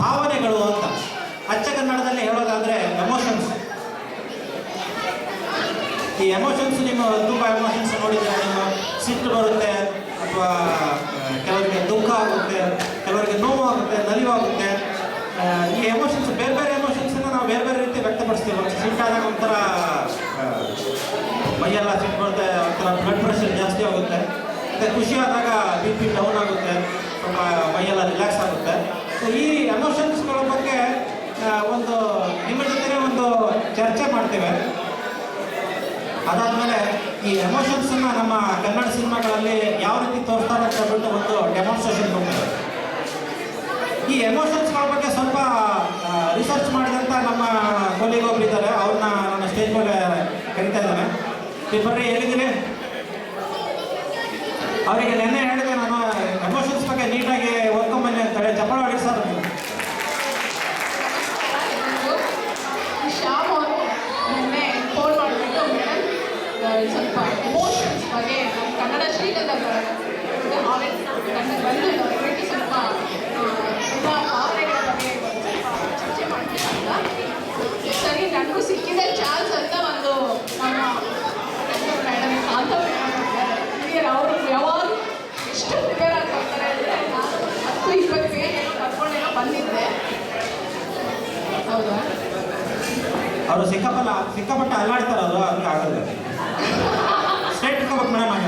ಭಾವನೆಗಳು ಅಂತ. ಅಚ್ಚ ಕನ್ನಡದಲ್ಲಿ ಹೇಳೋದಾದರೆ ಎಮೋಷನ್ಸ್. ಈ ಎಮೋಷನ್ಸ್ ನಿಮ್ಮ ತುಂಬ ಎಮೋಷನ್ಸ್ ನೋಡಿದರೆ ನಿಮ್ಮ ಸಿಟ್ಟು ಬರುತ್ತೆ, ಅಥವಾ ಕೆಲವರಿಗೆ ದುಃಖ ಆಗುತ್ತೆ, ಕೆಲವರಿಗೆ ನೋವು ಆಗುತ್ತೆ, ನಲಿವಾಗುತ್ತೆ. ಈ ಎಮೋಷನ್ಸ್, ಬೇರೆ ಬೇರೆ ಎಮೋಷನ್ಸನ್ನು ನಾವು ಬೇರೆ ಬೇರೆ ರೀತಿ ವ್ಯಕ್ತಪಡಿಸ್ತೀವಿ. ಸಿಟ್ಟಾದಾಗ ಒಂಥರ ಮೈಯೆಲ್ಲ ಸಿಟ್ಟು ಬರುತ್ತೆ, ಒಂಥರ ಬ್ಲಡ್ ಪ್ರೆಷರ್ ಜಾಸ್ತಿ ಆಗುತ್ತೆ. ಮತ್ತು ಖುಷಿ ಆದಾಗ ಬಿ ಪಿ ಡೌನ್ ಆಗುತ್ತೆ, ಸ್ವಲ್ಪ ಮೈಯೆಲ್ಲ ರಿಲ್ಯಾಕ್ಸ್ ಆಗುತ್ತೆ. ಸೊ ಈ ಎಮೋಷನ್ಸ್ಗಳ ಬಗ್ಗೆ ಒಂದು ನಿಮ್ಮ ಜೊತೆ ಒಂದು ಚರ್ಚೆ ಮಾಡ್ತೇವೆ. ಅದಾದಮೇಲೆ ಈ ಎಮೋಷನ್ಸನ್ನು ನಮ್ಮ ಕನ್ನಡ ಸಿನಿಮಾಗಳಲ್ಲಿ ಯಾವ ರೀತಿ ತೋರಿಸ್ತಾರೆ ಅಂತ ಹೇಳ್ಬಿಟ್ಟು ಒಂದು ಡೆಮಾನ್ಸ್ಟ್ರೇಷನ್ ಕೊಡ್ತಾರೆ. ಈ ಎಮೋಷನ್ಸ್ಗಳ ಬಗ್ಗೆ ಸ್ವಲ್ಪ ರಿಸರ್ಚ್ ಮಾಡಿದಂಥ ನಮ್ಮ ಕೊಲಿಗ್ ಒಬ್ರು ಇದ್ದಾರೆ, ಅವ್ರನ್ನ ನನ್ನ ಸ್ಟೇಜ್ ಮೇಲೆ ಕರಿತಾ ಇದ್ದಾನೆ. ಬರ್ರಿ, ಹೇಳಿದ್ದೀನಿ ಅವರಿಗೆ ನೆನ್ನೆ ಹೇಳಿದೆ ನಾನು ಎಮೋಷನ್ಸ್ ಬಗ್ಗೆ ನೀಟಾಗಿ ಓದ್ಕೊಂಬನ್ನಿ ಅಂತೇಳಿ. ಚಪ್ಪಾಳೆ ಹೊಡಿ ಸರ್. ಶ್ಯಾಮ್ ಅವರು ಮೊನ್ನೆ ಫೋನ್ ಮಾಡಿಬಿಟ್ಟು ಮೇಡಮ್ ಸ್ವಲ್ಪ ಎಮೋಷನ್ಸ್ ಬಗ್ಗೆ ನಮ್ಮ ಕನ್ನಡ ಶ್ರೀಗಂಧ ಬಂದು ದಯವಿಟ್ಟು ಸ್ವಲ್ಪ ಎಲ್ಲ ಭಾವನೆಗಳ ಬಗ್ಗೆ ಸ್ವಲ್ಪ ಚರ್ಚೆ ಮಾಡ್ಬೇಕಂತ. ಸರಿ, ನನಗೂ ಸಿಕ್ಕಿದೆ ಚಾನ್ಸ್ ಅಂತ ಒಂದು ನಮ್ಮ ಮೇಡಮ್ ಕಾಂತ ಮೇಡಮ್ ಅವರು ಯಾವಾಗ ಎಷ್ಟು ಪ್ರಿಪೇರ್ ಆಗ್ತಾರೆ ಅಂದರೆ ನಾನು 10-20 ಪೇಜ್ ಕರ್ಕೊಂಡೇನೋ ಬಂದಿದ್ದೆ. ಹೌದಾ? ಅವರು ಸಿಕ್ಕಾಪಟ್ಟೆ ಅಲ್ಲಾಡ್ತಾರೆ, ಅವರು ಅದಕ್ಕೆ ಆಗಲ್ಲ. ಸ್ಟೇಟ್ ಇಟ್ಕೋಬೇಕು ಮೇಡಮ್ ಆಗ.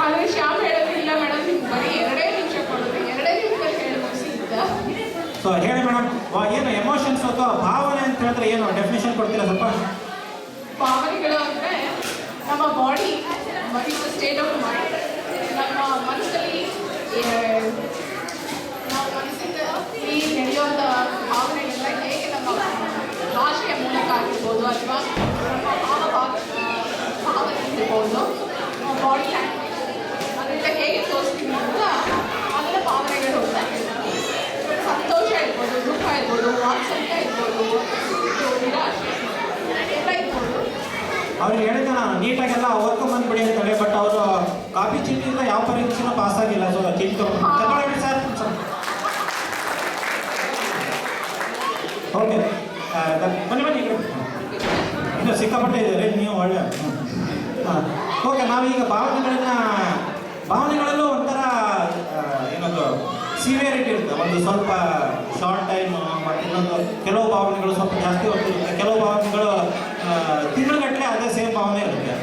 ಆದರೆ ಶ್ಯಾಮ್ ಹೇಳೋದು ಇಲ್ಲ ಮೇಡಮ್, ನಿಮ್ಗೆ ಬರೀ 2 ನಿಮಿಷ ಕೊಡೋದು, 2 ನಿಮಿಷದಲ್ಲಿ ಹೇಳಿ ಮುಗಿಸಿದ್ದ. ಸೊ ಹೇಳಿ ಮೇಡಮ್, ಏನು ಎಮೋಷನ್ಸ್ ಅಥವಾ ಭಾವನೆ ಅಂತ ಹೇಳಿದ್ರೆ ಏನು ಡೆಫಿನೇಷನ್ ಕೊಡ್ತೀರಾ ಸ್ವಲ್ಪ? ಭಾವನೆಗಳು ಅಂದರೆ ನಮ್ಮ body is the state of mind. ನಮ್ಮ ಮನಸ್ಸಲ್ಲಿ ನಾವು ಮನಸ್ಸಿಂದ ಈ ನಡೆಯುವಂಥ ಭಾವನೆಗಳೆಲ್ಲ ಹೇಗೆ ನಮ್ಮ ಭಾಷೆಯ ಮೂಲಕ ಆಗಿರ್ಬೋದು, ಅಥವಾ ನಮ್ಮ ಭಾವನೆ ಇರ್ಬೋದು, ಬಾಡಿ ಲ್ಯಾಂಗ್ವೇಜ್ ಅದರಿಂದ ಹೇಗೆ ತೋರಿಸ್ತೀವಿ ಅಂತ ಅದೆಲ್ಲ ಭಾವನೆಗಳು ಅಂತ ಹೇಳ್ತಾರೆ. ಸಂತೋಷ ಇರ್ಬೋದು, ದುಃಖ ಇರ್ಬೋದು, ವಾತ್ಸಲ್ಯ ಇರ್ಬೋದು, ನಿರಾಶೆ ಎಲ್ಲ ಇರ್ಬೋದು. ಅವ್ರಿಗೆ ಹೇಳಿದ ನಾನು ನೀಟಾಗೆಲ್ಲ ಓದ್ಕೊಂಬಂದ್ಬಿಡಿ ಅಂತೇಳಿ, ಬಟ್ ಅವರು ಕಾಪಿ ಚೀಟಿಯಿಂದ ಯಾವ ಪರೀಕ್ಷೆನೂ ಪಾಸ್ ಆಗಿಲ್ಲ. ಸೊ ಚೀಟಿ ತಗೊಂಡು ಸರ್. ಓಕೆ, ಬನ್ನಿ ಇನ್ನು ಸಿಕ್ಕಾಪಟ್ಟೆ ಇದೆ ರೀ, ನೀವು ಒಳ್ಳೆ. ಹಾಂ, ಓಕೆ. ನಾವೀಗ ಭಾವನೆಗಳಲ್ಲೂ ಒಂಥರ ಏನದು ಸಿವಿಯರಿಟಿ ಇರುತ್ತೆ. ಒಂದು ಸ್ವಲ್ಪ ಶಾರ್ಟ್ ಟೈಮು, ಮತ್ತು ಇನ್ನೊಂದು ಕೆಲವು ಭಾವನೆಗಳು ಸ್ವಲ್ಪ ಜಾಸ್ತಿ ಹೊತ್ತಿರುತ್ತೆ, ಕೆಲವು ಭಾವನೆಗಳು ತಿಂಗಳುಗಟ್ಟಲೆ ಅದೇ ಸೇಮ್ ಭಾವನೆ ಇರುತ್ತೆ.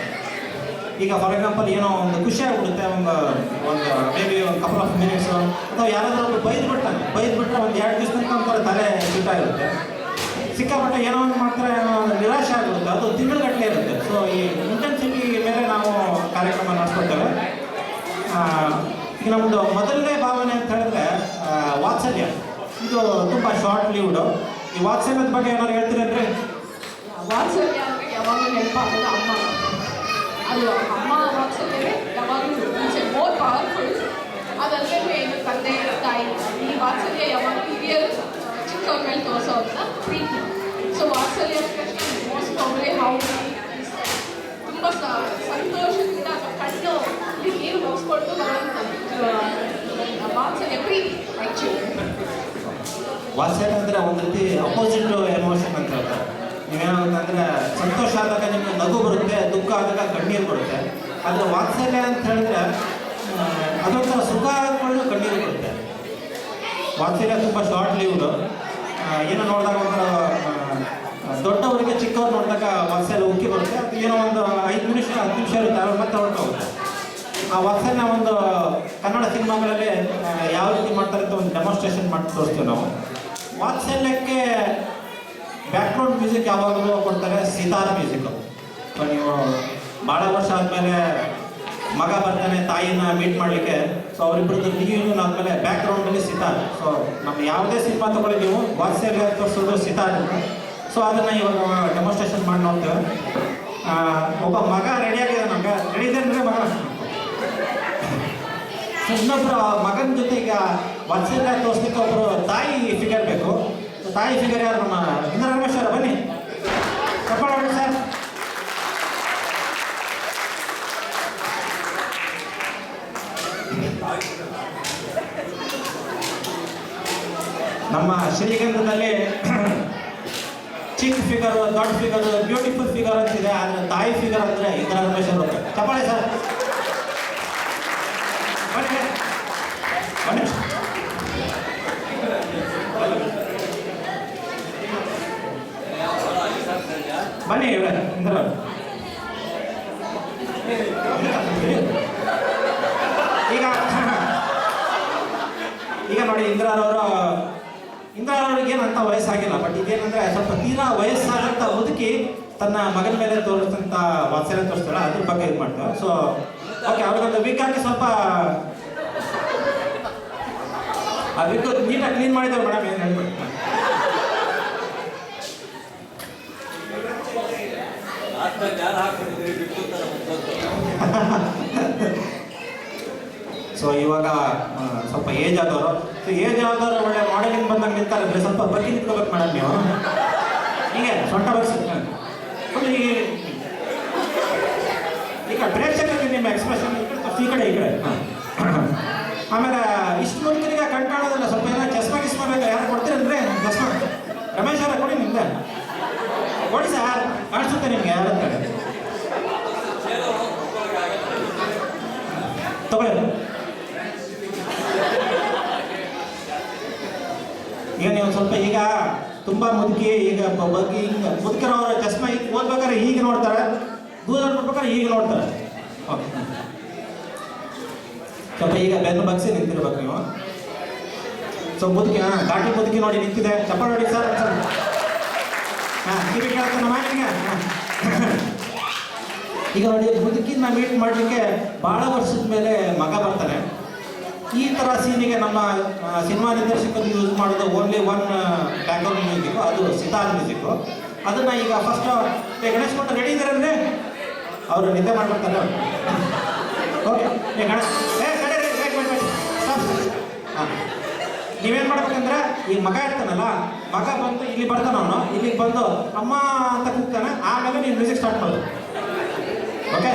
ಈಗ ಫಾರ್ ಎಕ್ಸಾಂಪಲ್ ಏನೋ ಒಂದು ಖುಷಿ ಆಗಿಬಿಡುತ್ತೆ, ಒಂದು ಮೇಬಿ ಒಂದು ಕಪಲ್ ಆಫ್ ಮಿನಿಟ್ಸು, ಅಥವಾ ಯಾರಾದರೂ ಒಬ್ಬರು ಬೈದ್ಬಿಟ್ರೆ ಒಂದು 2 ದಿವಸ ತನಕ ಒಂಥರ ತಲೆ ಸಿಟ್ಟಾಗಿರುತ್ತೆ. ಸಿಕ್ಕಾಪಟ್ಟೆ ಏನೋ ಒಂದು ಮಾಡ್ತಾರೆ, ನಿರಾಶೆ ಆಗಿರುತ್ತೆ, ಅದು ತಿಂಗಳುಗಟ್ಟಲೆ ಇರುತ್ತೆ. ಸೊ ಈ ಇಂಟೆನ್ಸಿಟಿ ಮೇಲೆ ನಾವು ಕಾರ್ಯಕ್ರಮ ನಡೆಸ್ಕೊಳ್ತೇವೆ. ಈಗ ನಮ್ಮದು ಮೊದಲನೇ ಭಾವನೆ ಅಂತ ಹೇಳಿದ್ರೆ ವಾತ್ಸಲ್ಯ. ಇದು ತುಂಬ ಶಾರ್ಟ್ ಲೀವ್ಡು. ಈ ವಾತ್ಸಲ್ಯದ ಬಗ್ಗೆ ಏನಾದ್ರು ಹೇಳ್ತೀರೇನ್ರಿ? ವಾತ್ಸಲ್ಯ ಅಂದರೆ ಯಾವಾಗಲೂ ನೆನಪಾಗೋದು ಅಮ್ಮ. ಅದು ಅಮ್ಮ ವಾತ್ಸಲ್ಯವೇ ಯಾವಾಗಲೂ ಮೋರ್ ಪವರ್ಫುಲ್. ಅದಲ್ಲದೆ ಏನು ತಂದೆ ತಾಯಿ, ಈ ವಾತ್ಸಲ್ಯ ಯಾವಾಗಲೂ ಹಿರಿಯರು ಚಿಕ್ಕವ್ರ ಮೇಲೆ ತೋರಿಸೋವಂಥ ಪ್ರೀತಿ. ಸೊ ವಾತ್ಸಲ್ಯ ಮೋಸ್ಟ್ ಪ್ರಾಬ್ಲಿ ತುಂಬ ಸಂತೋಷದಿಂದ ಕಣ್ಣು ನೀರು ಮುಗಿಸ್ಕೊಂಡು ಬರುವಂಥ ವಾತ್ಸಲ್ಯ ಪ್ರೀತಿ. ಆ್ಯಕ್ಚುಲಿ ವಾತ್ಸಲ್ಯ ಅಂದರೆ ಒಂದು ರೀತಿ ಅಪೋಸಿಟ್ ಎಮೋಷನ್ ಅಂತ ಹೇಳ್ತಾರೆ. ನೀವೇನಾಗುತ್ತೆ ಸಂತೋಷ ಆದಾಗ ನಿಮಗೆ ನಗು ಬರುತ್ತೆ, ದುಃಖ ಆದಾಗ ಕಣ್ಣೀರು ಬರುತ್ತೆ. ಆದರೆ ವಾತ್ಸಲ್ಯ ಅಂತ ಹೇಳಿದ್ರೆ ಅದೊಂಥರ ಸುಖ ಆದ್ಕೊಂಡು ಕಣ್ಣೀರು ಬರುತ್ತೆ. ವಾತ್ಸಲ್ಯ ತುಂಬ ಶಾರ್ಟ್ ಲೀವ್ಡು. ಏನೋ ನೋಡಿದಾಗ ಒಂಥರ ದೊಡ್ಡವರಿಗೆ ಚಿಕ್ಕವ್ರು ನೋಡಿದಾಗ ವಾತ್ಸಲ್ಯ ಉಕ್ಕಿ ಬರುತ್ತೆ. ಅದು ಏನೋ ಒಂದು 5 ನಿಮಿಷ 10 ನಿಮಿಷ ಇರುತ್ತೆ, ಆಮೇಲೆ ಮತ್ತೆ ಹೊರಟೋಗುತ್ತೆ. ಆ ವಾತ್ಸಲ್ಯ ಒಂದು ಕನ್ನಡ ಸಿನಿಮಾಗಳಲ್ಲಿ ಯಾವ ರೀತಿ ಮಾಡ್ತಾರೆ ಅಂತ ಒಂದು ಡೆಮಾನ್ಸ್ಟ್ರೇಷನ್ ಮಾಡಿ ತೋರಿಸ್ತೀವಿ ನಾವು. ವಾತ್ಸಲ್ಯಕ್ಕೆ ಬ್ಯಾಕ್ಗ್ರೌಂಡ್ ಮ್ಯೂಸಿಕ್ ಯಾವಾಗಲೂ ಕೊಡ್ತಾರೆ, ಸಿತಾರ್ ಮ್ಯೂಸಿಕ್ಕು. ಸೊ ನೀವು ಭಾಳ ವರ್ಷ ಆದಮೇಲೆ ಮಗ ಬರ್ತಾನೆ ತಾಯಿನ ಮೀಟ್ ಮಾಡಲಿಕ್ಕೆ. ಸೊ ಅವರಿಬ್ಬರದ್ದು ರಿಯೂನಿಯನ್ ಆದಮೇಲೆ ಬ್ಯಾಕ್ಗ್ರೌಂಡಲ್ಲಿ ಸಿತಾರ್. ಸೊ ನಮ್ಮ ಯಾವುದೇ ಸಿನಿಮಾ ತೊಗೊಳ್ಳಿ ನೀವು ವಾತ್ಸಲ್ಯ ತೋರಿಸೋದು ಸಿತಾರ್ ಅಂತ. ಸೊ ಅದನ್ನು ಇವಾಗ ಡೆಮಾನ್ಸ್ಟ್ರೇಷನ್ ಮಾಡಿ ನೋಡ್ತೇವೆ. ಒಬ್ಬ ಮಗ ರೆಡಿಯಾಗಿದೆ, ನಮಗೆ ರೆಡಿ ಇದೆ ಅಂದರೆ ಮಗ. ಇನ್ನೊಬ್ಬರು ಮಗನ ಜೊತೆ ಈಗ ವಾತ್ಸಲ್ಯ ತೋರಿಸ್ಲಿಕ್ಕೆ ಒಬ್ಬರು ತಾಯಿ ಫಿಗರ್ ಬೇಕು. ತಾಯಿ ಫಿಗರ್ ಯಾರು? ನಮ್ಮ ಇಂದ್ರ ರಮೇಶ್ ಅವರ. ಬನ್ನಿ, ಚಪ್ಪಾಳೆ ಸರ್. ನಮ್ಮ ಶ್ರೀಗಂಧದಲ್ಲಿ ಚಿಕ್ಕ ಫಿಗರ್, ದೊಡ್ಡ ಫಿಗರ್, ಬ್ಯೂಟಿಫುಲ್ ಫಿಗರ್ ಅಂತಿದೆ. ಆದರೆ ತಾಯಿ ಫಿಗರ್ ಅಂದರೆ ಇಂದಿರಾ ರಮೇಶ್ ಅವರು. ಚಪ್ಪಾಳೆ ಸರ್. ಬನ್ನಿ ಬನ್ನಿ ಬನ್ನಿ ಇವರೇ ಇಂದಿರಾ. ಈಗ ನೋಡಿ ಇಂದಿರಾರವ್ರಿಗೆ ಏನಂತ ವಯಸ್ಸಾಗಿಲ್ಲ. ಬಟ್ ಇದೇನಂದ್ರೆ ಸ್ವಲ್ಪ ತೀರಾ ವಯಸ್ಸಾದಂತ ಮುದುಕಿ ತನ್ನ ಮಗನ ಮೇಲೆ ತೋರಿಸ್ತಂತ ವಾತ್ಸಲ್ಯ ತೋರಿಸ್ತಾಳೆ, ಅದ್ರ ಬಗ್ಗೆ ಇದು ಮಾಡ್ತಾರೆ. ಸೊ ಓಕೆ, ಅವ್ರಿಗೊಂದು ವೀಕ್ ಹಾಕಿ ಸ್ವಲ್ಪ ಆ ವೀಕ್ ನೀಟಾಗಿ ಕ್ಲೀನ್ ಮಾಡಿದ್ರು ಮೇಡಮ್. ಏನು ಹೇಳ್ಬಿಟ್ಟು ಸೊ ಇವಾಗ ಸ್ವಲ್ಪ ಏಜ್ ಆದವರು, ಏಜ್ ಆದವರು ಒಳ್ಳೆ ಮಾಡೆಲಿಂಗ್ ಬಂದಂಗೆ ನಿಂತಾರೆ. ಸ್ವಲ್ಪ ಬಗ್ಗೆ ನಿಂತ್ಕೋಬೇಕು ಮೇಡಮ್ ನೀವು. ಹೀಗೆ ಸೊಂಟ ಬಗ್ಸಿ ಈಗ ಪ್ರೇಕ್ಷಕರಿಗೆ ನಿಮ್ಮ ಎಕ್ಸ್ಪ್ರೆಷನ್ ಈ ಕಡೆ ಈ ಕಡೆ. ಆಮೇಲೆ ಇಷ್ಟು ಮುಂಚೆಗೆ ಕಂಟಾಡೋದಿಲ್ಲ, ಸ್ವಲ್ಪ ಏನೋ ಚಸ್ಮಾ ಗಿಸ್ಮಾ ಬೇಕಾ? ಯಾರು ಕೊಡ್ತೀರಲ್ರಿ ಚಸ್ಮಾ? ರಮೇಶ್ ಅವರ ಕೊಡಿ, ನಿಮ್ದೆ ಕೊಡಿ ಸರ್, ಕಾಣಿಸುತ್ತೆ ನಿಮ್ಗೆ ಯಾರು ತಗೊಳ್ಳಿ. ಈಗ ನೀವು ಸ್ವಲ್ಪ ಈಗ ತುಂಬಾ ಮುದುಕಿ, ಈಗ ಬಗ್ಗೆ ಹಿಂಗೆ ಮುದುಕಿರೋರ ಚಸ್ಮಾ ಈಗ ಓದ್ಬೇಕಾದ್ರೆ ಹೀಗೆ ನೋಡ್ತಾರೆ, ದೂರ ನೋಡ್ಬೇಕಾದ್ರೆ ಹೀಗೆ ನೋಡ್ತಾರೆ. ಓಕೆ, ಸ್ವಲ್ಪ ಈಗ ಬೆನ್ನು ಬಗ್ಸಿ ನಿಂತಿರ್ಬೇಕು ನೀವು. ಸೊ ಮುದುಕಿ, ಘಾಟಿ ಮುದುಕಿ ನೋಡಿ ನಿಂತಿದೆ. ಚಪ್ಪಾಳೆ ನೋಡಿ ಸರ್. ಕಿವಿ ಕೇಳ್ತಾನೆ ಮಾಡಿಗೆ. ಈಗ ನೋಡಿ ಮುದುಕಿನ ಮೀಟ್ ಮಾಡಲಿಕ್ಕೆ ಬಹಳ ವರ್ಷದ ಮೇಲೆ ಮಗ ಬರ್ತಾನೆ. ಈ ಥರ ಸೀನಿಗೆ ನಮ್ಮ ಸಿನಿಮಾ ನಿರ್ದೇಶಕರು ಯೂಸ್ ಮಾಡೋದು ಓನ್ಲಿ ಒನ್ ಬ್ಯಾಕ್ಗ್ರೌಂಡ್ ಮ್ಯೂಸಿಕ್, ಅದು ಸಿತಾರ್ ಮ್ಯೂಸಿಕ್ಕು. ಅದನ್ನ ಈಗ ಫಸ್ಟ್ ಗಣೇಶ್ ಕೊಟ್ಟು ರೆಡಿ ಇದ್ದಾರಂದ್ರೆ ಅವರು ನಿದ್ದೆ ಮಾಡ್ಬಿಡ್ತಾರೆ. ಓಕೆ, ಹಾಂ, ನೀವೇನು ಮಾಡ್ಬೇಕಂದ್ರೆ ಈ ಮಗ ಇರ್ತಾನಲ್ಲ, ಮಗ ಬಂದು ಇಲ್ಲಿ ಬರ್ತಾನ, ಅವನು ಇಲ್ಲಿಗೆ ಬಂದು ಅಮ್ಮ ಅಂತ ಕೂಗ್ತಾನೆ. ಆಮೇಲೆ ನೀವು ಮ್ಯೂಸಿಕ್ ಸ್ಟಾರ್ಟ್ ಮಾಡೋದು. ಓಕೆ,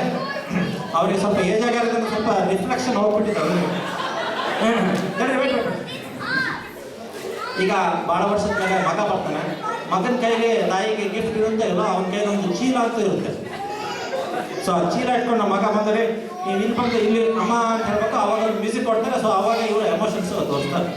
ಅವ್ರಿಗೆ ಸ್ವಲ್ಪ ಏಜ್ ಆಗಿರೋದ್ರಿಂದ ಸ್ವಲ್ಪ ರಿಫ್ಲೆಕ್ಷನ್ ಹೋಗ್ಬಿಟ್ಟಿದ್ದಾರೆ. ಈಗ ಭಾಳ ವರ್ಷದ ಮೇಲೆ ಮಗ ಬರ್ತಾನೆ. ಮಗನ ಕೈಗೆ ತಾಯಿಗೆ ಗಿಫ್ಟ್ ಇರುತ್ತೆ ಇಲ್ಲ, ಅವನ ಕೈಗೆ ಒಂದು ಚೀಲ ಅಂತ ಇರುತ್ತೆ. ಸೊ ಆ ಚೀಲ ಇಟ್ಕೊಂಡು ನಮ್ಮ ಮಗ ಬಂದರೆ ನೀವು ಇಲ್ಲಿ ಬಂದು ಇಲ್ಲಿ ಅಮ್ಮ ಅಂತ ಹೇಳ್ಬೇಕು, ಅವಾಗ ಮ್ಯೂಸಿಕ್ ಕೊಡ್ತಾರೆ. ಸೊ ಅವಾಗ ಇವರು ಎಮೋಷನ್ಸ್ ತೋರಿಸ್ತಾರೆ.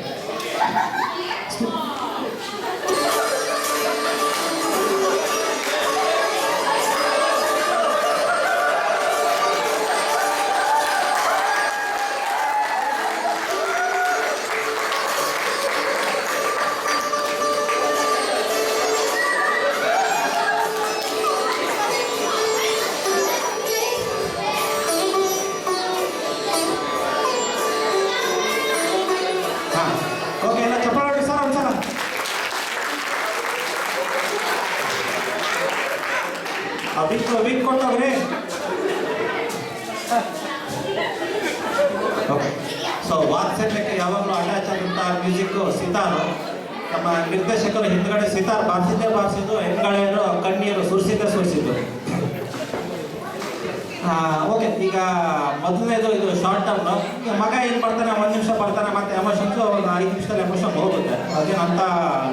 ಓಕೆ, ಎಲ್ಲ ಚಪ್ಪಾಳೆ ಹೊಡಿ ಸರ್ ಒಂದ್ಸಲ. ವೀಕ್ ಕೊಟ್ಟವ್ರಿ. ಓಕೆ, ಸೊ ವಾತ್ಸಲ್ಯಕ್ಕೆ ಯಾವಾಗಲೂ ಅಟ್ಯಾಚ್ ಆದಂಥ ಮ್ಯೂಸಿಕ್ಕು ಸಿತಾರು. ನಮ್ಮ ನಿರ್ದೇಶಕರು ಹಿಂದ್ಗಡೆ ಸಿತಾರ್ ಬಾರಿಸಿದ್ದು, ಹಿಂದ್ಗಡೆಯವರು ಕಣ್ಣೀರು ಸುರಿಸಿದ್ದು. ಓಕೆ, ಈಗ ಮೊದಲನೇದು ಇದು ಶಾರ್ಟ್ ಟರ್ಮ್. ಈಗ ಮಗ ಏನು ಮಾಡ್ತಾನೆ, 1 ನಿಮಿಷ ಬರ್ತಾನೆ, ಮತ್ತೆ ಎಮೋಷನ್ಸು ಒಂದು 5 ನಿಮಿಷದಲ್ಲಿ ಎಮೋಷನ್ ಹೋಗುತ್ತೆ. ಅದೇನಂತ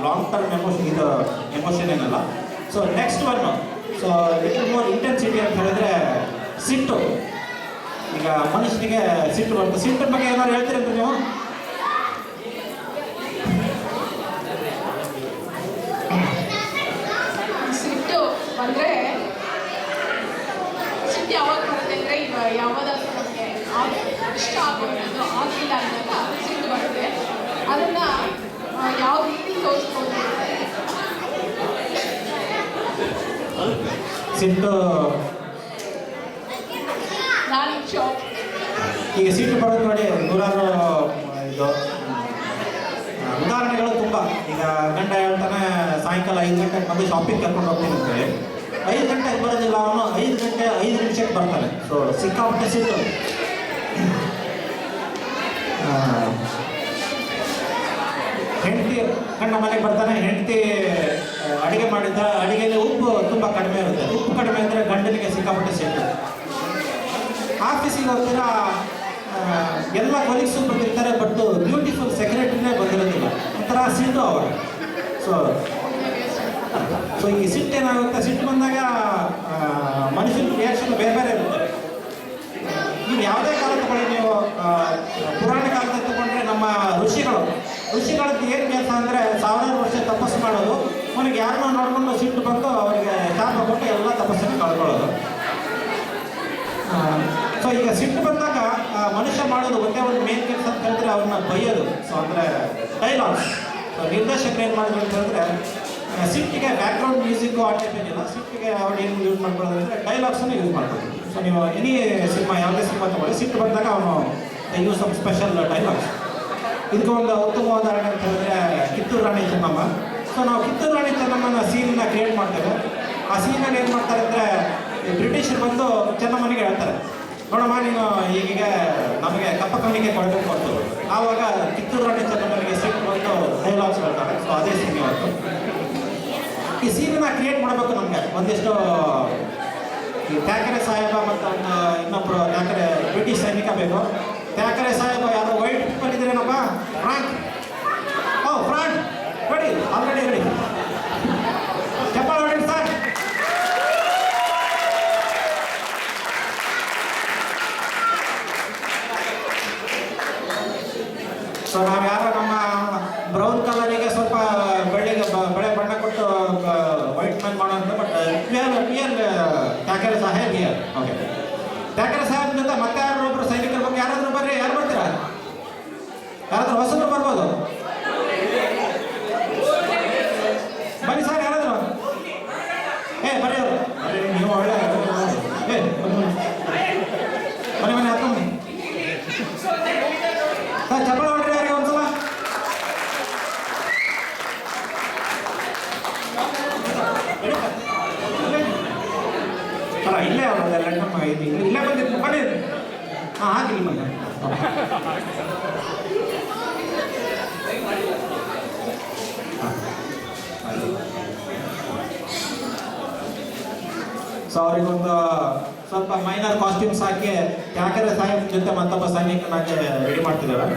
ಲಾಂಗ್ ಟರ್ಮ್ ಎಮೋಷನ್ ಏನಲ್ಲ. So next one, so little more intensity ಅಂತ ಹೇಳಿದ್ರೆ ಸಿಟ್ಟು. ಈಗ ಮನುಷ್ಯನಿಗೆ ಸಿಟ್ಟು ಬರುತ್ತೆ. ಸಿಟ್ಟಿನ ಬಗ್ಗೆ ಏನಾದ್ರು ಹೇಳ್ತೀರಂತ ನೀವು? ಸಿಟ್ಟು ಬಂದರೆ ಯಾವಾಗ ಬರುತ್ತೆ ಅಂದರೆ, ಈಗ ಯಾವುದಾದ್ರೂ ನಮಗೆ ಇಷ್ಟ ಆಗೋದು ಆಗಿಲ್ಲ ಅಂದಾಗ ಸಿಟ್ಟು ಬರುತ್ತೆ. ಅದನ್ನು ಯಾವ ರೀತಿ ತೋರಿಸ್ಬೋದು? ಸಿಟ್ಟು ಈಗ ಸಿಟ್ಟು ಬರೋದು ನೋಡಿ, ನೂರಾರು ಇದು ಉದಾಹರಣೆಗಳು ತುಂಬ. ಈಗ ಗಂಡ ಹೇಳ್ತಾನೆ ಸಾಯಂಕಾಲ 5 ಗಂಟೆಗೆ ಬಂದು ಶಾಪಿಂಗ್ ಕರ್ಕೊಂಡು ಹೋಗ್ತೀನಿ ಅಂತೇಳಿ, 5 ಗಂಟೆಗೆ ಬರೋದಿಲ್ಲ ಅವನು, 5 ಗಂಟೆ 5 ನಿಮಿಷಕ್ಕೆ ಬರ್ತಾನೆ. ಸೊ ಸಿಕ್ಕಾಪಟ್ಟೆ ಸಿಟ್ಟು. ಹೆಂಡತಿ ಗಂಡ ಮನೆಗೆ ಬರ್ತಾನೆ, ಹೆಂಡತಿ ಅಡುಗೆ ಮಾಡಿದ್ದ, ಅಡುಗೆಯಲ್ಲಿ ಉಪ್ಪು ತುಂಬ ಕಡಿಮೆ ಇರುತ್ತೆ. ಉಪ್ಪು ಕಡಿಮೆ ಅಂದರೆ ಗಂಡನಿಗೆ ಸಿಕ್ಕಾಪಟ್ಟೆ ಸಿಟ್ಟು. ಆಫೀಸಿಗೆ ಹೋಗ್ತೀರಾ, ಎಲ್ಲ ಕೊಲೀಗ್ಸು ಬಂದಿರ್ತಾರೆ, ಬಟ್ ಬ್ಯೂಟಿಫುಲ್ ಸೆಕ್ರೆಟರಿನೇ ಬಂದಿರೋದಿಲ್ಲ. ಒಂಥರ ಸಿಟ್ಟು ಅವಾಗ. ಸೊ ಈ ಸಿಟ್ಟು ಏನಾಗುತ್ತೆ, ಸಿಟ್ಟು ಬಂದಾಗ ಮನುಷ್ಯನ ರಿಯಾಕ್ಷನ್ ಬೇರೆ ಬೇರೆ ಇರುತ್ತೆ. ನೀವು ಯಾವುದೇ ಕಾಲ ತಗೊಳ್ಳಿ, ನೀವು ಪುರಾಣ ಕಾಲದಲ್ಲಿ ತಗೊಂಡ್ರೆ ನಮ್ಮ ಋಷಿಗಳದ್ದು ಏನು ಕೆಲಸ ಅಂದರೆ ಸಾವಿರಾರು ವರ್ಷ ತಪಸ್ಸು ಮಾಡೋದು, ಅವನಿಗೆ ಯಾರನ್ನ ನೋಡ್ಕೊಂಡು ಸಿಟ್ಟು ಬಂದು ಅವರಿಗೆ ಶಾಪ ಕೊಟ್ಟು ಎಲ್ಲ ತಪಸ್ಸನ್ನು ಕಳ್ಕೊಳ್ಳೋದು. ಸೊ ಈಗ ಸಿಟ್ಟು ಬಂದಾಗ ಮನುಷ್ಯ ಮಾಡೋದು ಒಂದೇ ಒಂದು ಮೇನ್ ಕೆಲಸ ಅಂತ ಹೇಳಿದ್ರೆ ಅವ್ರನ್ನ ಬೈಯೋದು. ಸೊ ಅಂದರೆ ಡೈಲಾಗ್ಸ್. ಸೊ ನಿರ್ದೇಶಕರು ಏನು ಮಾಡಿದ್ರು ಅಂತ ಹೇಳಿದ್ರೆ ಸಿಟ್ಟಿಗೆ ಬ್ಯಾಕ್ಗ್ರೌಂಡ್ ಮ್ಯೂಸಿಕ್ಕು ಆ ಟೈಪ್ ಏನಿಲ್ಲ, ಸಿಟ್ಟಿಗೆ ಅವ್ರು ಏನು ಯೂಸ್ ಮಾಡ್ಕೊಳ್ಳೋದು ಅಂದರೆ ಡೈಲಾಗ್ಸನ್ನು ಯೂಸ್ ಮಾಡ್ಬೋದು. ಸೊ ನೀವು ಎನಿ ಸಿನಿಮಾ, ಯಾವುದೇ ಸಿನಿಮಾ ತಗೊಳ್ಳಿ, ಸಿಟ್ಟು ಬಂದಾಗ ಅವನು ಯೂಸ್ ಸಮ್ ಸ್ಪೆಷಲ್ ಡೈಲಾಗ್ಸ್. ಇದಕ್ಕೆ ಒಂದು ಉತ್ತಮ ಉದಾಹರಣೆ ಅಂತ ಹೇಳಿದ್ರೆ ಕಿತ್ತೂರು ರಾಣಿ ಚೆನ್ನಮ್ಮ. ಸೊ ನಾವು ಕಿತ್ತೂರು ರಾಣಿ ಚೆನ್ನಮ್ಮನ ಸೀನನ್ನ ಕ್ರಿಯೇಟ್ ಮಾಡ್ತೇವೆ. ಆ ಸೀನಲ್ಲಿ ಏನು ಮಾಡ್ತಾರೆ ಅಂದರೆ ಬ್ರಿಟಿಷರು ಬಂದು ಚೆನ್ನಮ್ಮನಿಗೆ ಹೇಳ್ತಾರೆ, ನೋಡಮ್ಮ ನೀನು ಈಗೀಗ ನಮಗೆ ಕಪ್ಪ ಕಣ್ಣಿಗೆ ಕೊಡಬೇಕು ಅಂತ. ಆವಾಗ ಕಿತ್ತೂರು ರಾಣಿ ಚೆನ್ನಮ್ಮನಿಗೆ ಸಿಟ್ಟು ಬಂದು ಡೈಲಾಗ್ಸ್ ಹೇಳ್ತಾರೆ. ಸೊ ಅದೇ ಸೀನ್ ಇವತ್ತು. ಈ ಸೀನನ್ನ ಕ್ರಿಯೇಟ್ ಮಾಡಬೇಕು ನಮಗೆ ಒಂದಿಷ್ಟು ಈ ತ್ಯಾಕರೆ ಸಾಹೇಬ ಮತ್ತು ಒಂದು ಇನ್ನೊಬ್ಬರು ತ್ಯಾಕರೆ ಬ್ರಿಟಿಷ್ ಸೈನಿಕ ಬೇಕು. ತ್ಯಾಕರೆ ಸಾಹೇಬ ಯಾರೋ ವೈಟ್ ಬಂದಿದ್ದೀರೇನಪ್ಪ, ಫ್ರಾಂಕ್, ಓ ಫ್ರಾಂಕ್ ರೆಡಿ, ಆಲ್ರೆಡಿ ರೆಡಿ, ಚಪ್ಪಾಳೆ ಹೊಡಿ ಸರ್. ಸೊ ನಾವು ಯಾರೋ ನಮ್ಮ ಬ್ರೌನ್ ಕಲರಿಗೆ ಸ್ವಲ್ಪ ಬೆಳೆ ಬಣ್ಣ ಕೊಟ್ಟು ವೈಟ್ ಮ್ಯಾನ್ ಮಾಡೋಂಥ, but real Thackeray Saheb here. Okay, Thackeray Saheb ಜೊತೆ ಮತ್ತೆ ಯಾರು ಒಬ್ಬರು ಸೈನಿಕರ ಬಗ್ಗೆ ಯಾರಾದರೂ ಬರ್ರಿ, ಯಾರು ಬರ್ತೀರಾ? ಯಾರಾದ್ರೂ ಹೊಸರು ಬರ್ಬೋದು, ಬನ್ನಿ ಸರ್ ಯಾರಾದ್ರು. ಬರ್ರಿ ಅವರು, ನೀವು ಒಳ್ಳೆ ಬನ್ನಿ ಬನ್ನಿ ಹತ್ತು ಬನ್ನಿ ಸರ್, ಚಪ್ಪಳ ಹೊಡ್ರಿ ಯಾರಿಗೆ ಒಂದ್ಸಲ. ಅಲ್ಲ ಇಲ್ಲೇ ಅವರದೆಲ್ಲ ನಮ್ಮ ಇಲ್ಲೇ ಬಂದಿದ್ದು ಬನ್ನಿ. ಹಾಂ ಹಾಕಿಲ್ಲ ಬಂದ. ಸೊ ಅವರಿಗೊಂದು ಸ್ವಲ್ಪ ಮೈನರ್ ಕಾಸ್ಟ್ಯೂಮ್ಸ್ ಹಾಕಿ ತ್ಯಾಕರೆ ಸಾಹೇಬ್ ಜೊತೆ ಮತ್ತೊಬ್ಬ ಸೈನಿಕನಾಗಿ ರೆಡಿ ಮಾಡ್ತಿದ್ದೇವೆ.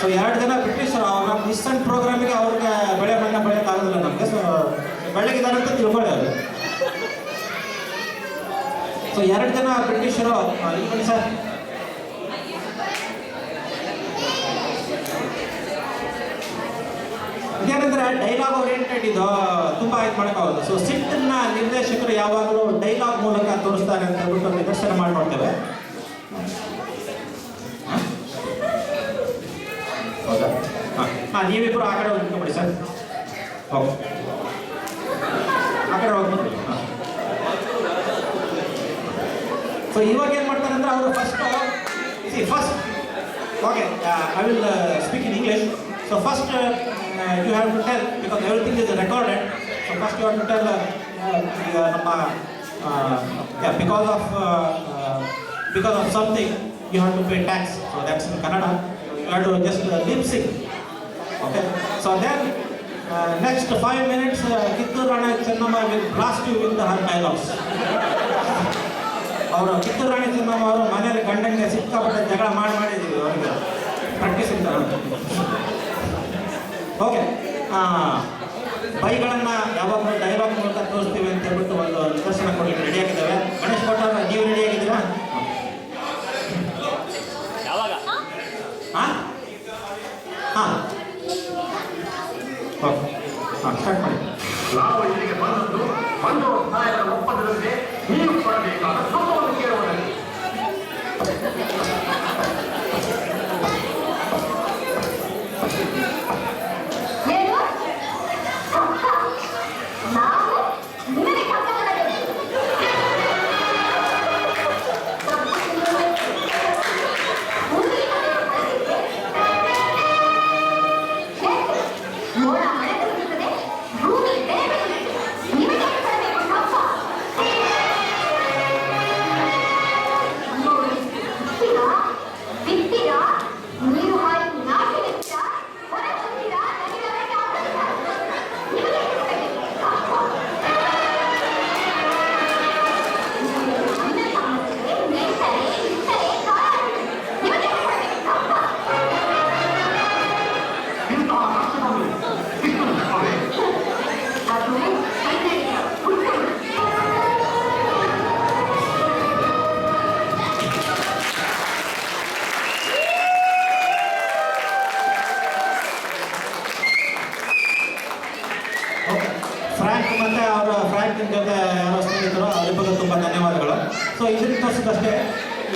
ಸೊ 2 ಜನ ಬ್ರಿಟಿಷರು ನಮ್ಮ ಇಸ್ಟರ್ನ್ ಪ್ರೋಗ್ರಾಮಿಗೆ ಅವ್ರಿಗೆ ಬೆಳೆ ಬಣ್ಣ ಬೆಳೆಯೋಕ್ಕಾಗೋದಿಲ್ಲ ನಮಗೆ. ಸೊ ಬೆಳಗಿದ್ದಾರೆ ಅಂತ ತಿಳ್ಕೊಳ್ಳಿ ಅವರು. ಸೊ 2 ಜನ ಬ್ರಿಟಿಷರು ಇಲ್ಲಿ ಬನ್ನಿ ಸರ್. ಇದೇನಂದ್ರೆ ಡೈಲಾಗ್ ಓರಿಯೆಂಟೆಡ್ ಇದು ತುಂಬಾ ಇದು ಮಾಡೋಕ್ಕಾಗೋದು. ಸೊ ಸಿಟ್ಟನ್ನ ನಿರ್ದೇಶಕರು ಯಾವಾಗಲೂ ಡೈಲಾಗ್ ಮೂಲಕ ತೋರಿಸ್ತಾರೆ ಅಂತ ಹೇಳ್ಬಿಟ್ಟು ನಿದರ್ಶನ ಮಾಡ್ಕೊಳ್ತೇವೆ. ಹೌದಾ? ಹಾಂ ನೀವಿಬ್ಬರು ಆ ಕಡೆ ಹೋಗ್ಬಿಡಿ ಸರ್. ಓಕೆ, ಆ ಕಡೆ ಹೋಗ್ಬಿಡಿ. ಹಾಂ, ಸೊ ಇವಾಗ ಏನು ಮಾಡ್ತಾರೆ ಅಂದರೆ ಅವರು first okay, I will speak in English. So first you have to tell, because everything is recorded. So first you have to tell because of something you have to pay tax. So that's in Kannada. You have to just lip sync. Okay. So then next 5 minutes Kittur Rani Chennamma will blast you with her dialogues. ಅವರು ಕಿತ್ತೂರು ರಾಣಿ ಚೆನ್ನಮ್ಮ ಅವರು ಮನೆಯಲ್ಲಿ ಗಂಡನಿಗೆ ಸಿಕ್ಕಾಪಟ್ಟೆ ಜಗಳ ಮಾಡಿದ್ದೀವಿ ಅವರಿಗೆ practice ಅಂತ. Okay, ಬೈಗಳನ್ನು ಯಾವಾಗಲೂ ಡೈಲಾಗ್ ಮೂಲಕ ತೋರಿಸ್ತೀವಿ ಅಂತ ಹೇಳ್ಬಿಟ್ಟು ಒಂದು ನಿದರ್ಶನ ಕೊಡಲಿಕ್ಕೆ ರೆಡಿಯಾಗಿದ್ದಾವೆ. ಗಣೇಶ್ ಭಟ್ಟ ನೀವು ರೆಡಿಯಾಗಿದ್ದೀರಾ? ಹಾಂ ಹಾಂ ಓಕೆ, ಹಾಂ ಸ್ಟಾರ್ಟ್ ಮಾಡಿ. ನಾವು ಇಲ್ಲಿಗೆ ಬಂದದ್ದು ಒಂದು ಒತ್ತಾಯದ ಒಪ್ಪಂದದಂತೆ ನೀವು ಕೊಡಬೇಕಾದ ಸುಖವನ್ನು ಕೇಳುವುದಕ್ಕೆ. ಮತ್ತು ಯಾರೋ ಸ್ನೇಹಿತರು ಅವ್ರ ಬಗ್ಗೆ ತುಂಬ ಧನ್ಯವಾದಗಳು. ಸೊ ಇದರಿಂದ ತೋರಿಸಿದಷ್ಟೇ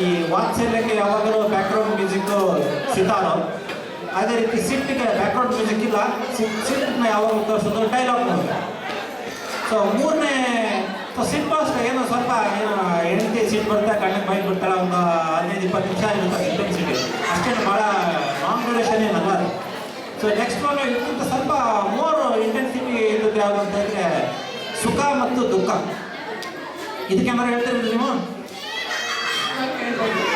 ಈ ವಾತ್ಸಲ್ಯಕ್ಕೆ ಯಾವಾಗಲೂ ಬ್ಯಾಕ್ಗ್ರೌಂಡ್ ಮ್ಯೂಸಿಕ್ಕು ಸಿತಾರೋ, ಅದೇ ರೀತಿ ಸಿಟ್ಟಿಗೆ ಬ್ಯಾಕ್ಗ್ರೌಂಡ್ ಮ್ಯೂಸಿಕ್ ಇಲ್ಲ, ಸಿಟ್ಟನ್ನ ಯಾವಾಗಲೂ ತೋರಿಸೋದು ಡೈಲಾಗ್ ಮೂಲಕ. ಸೊ ಮೂರನೇ ಸಿಟ್ಟು ಅಷ್ಟೇ, ಏನೋ ಸ್ವಲ್ಪ ಏನೋ ಹೆಂಡತಿ ಸಿಟ್ಟು ಬರ್ತಾ ಕಣ್ಣಿಗೆ ಬೈಕ್ ಬಿಡ್ತಾಳೆ, ಒಂದು 15-20 ನಿಮಿಷ ಇರುತ್ತೆ ಇಂಟೆನ್ಸಿಟಿ, ಅಷ್ಟೇನು ಭಾಳ ಲಾಂಗ್ ಡ್ಯೂರೇಷನ್ ಏನಲ್ಲ ಅದು. ಸೊ ನೆಕ್ಸ್ಟ್ ಒನ್ ಇದಕ್ಕಿಂತ ಸ್ವಲ್ಪ ಮೋರ್ ಇಂಟೆನ್ಸಿಟಿ ಇದ್ದದ್ದು ಯಾವುದು ಅಂತ ಹೇಳಿದ್ರೆ ಸುಖ ಮತ್ತು ದುಃಖ. ಇದಕ್ಕೆ ಏನಾರು ಹೇಳ್ತಿರೋದು ನೀವು? ಹೇಳ್ಬೋದು.